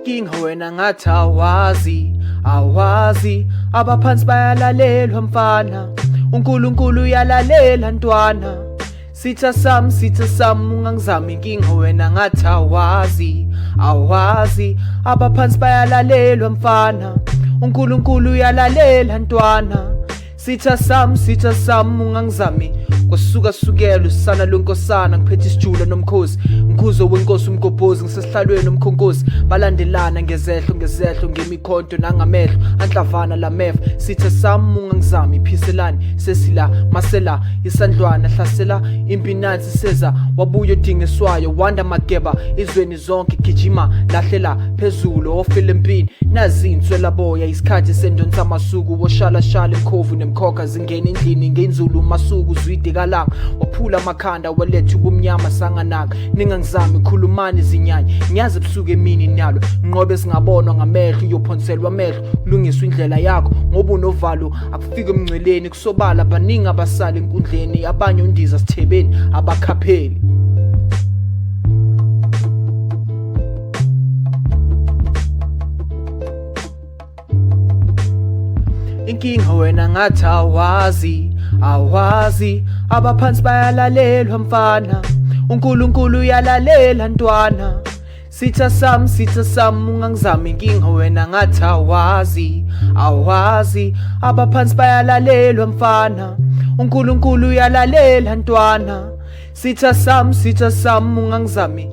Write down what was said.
Inkinga wena ngathi awazi abaphansi bayalalelwa mfana, uNkulunkulu uyalalela ntwana. Sitha sami ungangizami, inkinga wena ngathi awazi abaphansi bayalalelwa mfana, uNkulunkulu uyalalela ntwana. Sitha sami ungangizami, kwasukela usana lonkosana, ngiphethe isijula nomkhosi, mkhuzo wenkosi umgobhozi, ngisesihlalweni umkhonkosi. Balandelana ngezehlo ngemikhonto nangamehlo anhlavana lamefa. Sitha sami ungangizami, phiselani sesila masela isandlwana, hlasela impinansi seza wabuya odingeswayo, wanda mageba izweni zonke, gijima lahlela phezulu ofile empini. Nazi inswela boya, isikhathi sendonsa amasuku, woshala imkhovu nemkhokha zingena endlini ngenzulu masuku. Zwide kalanga waphula amakhanda, waletha ubumnyama sanganaka. Ningangizami khulumani zinyanya, ngiyazi ebusuku emini nalo nqobe singabonwa ngamehlo. Uyophonselwa amehlo kulungiswa indlela yakho, ngoba unovalo akufika emngcweleni. Kusobala baningi abasala enkundleni, abanye undiza sithebeni abakhapheli. Inkinga wena ngathi awazi abaphansi bayalalelwa mfana, uNkulunkulu uyalalela ntwana. Sitha sami ungangizami, inkinga wena ngathi awazi abaphansi bayalalelwa mfana, uNkulunkulu uyalalela ntwana. Sitha sami ungangizami.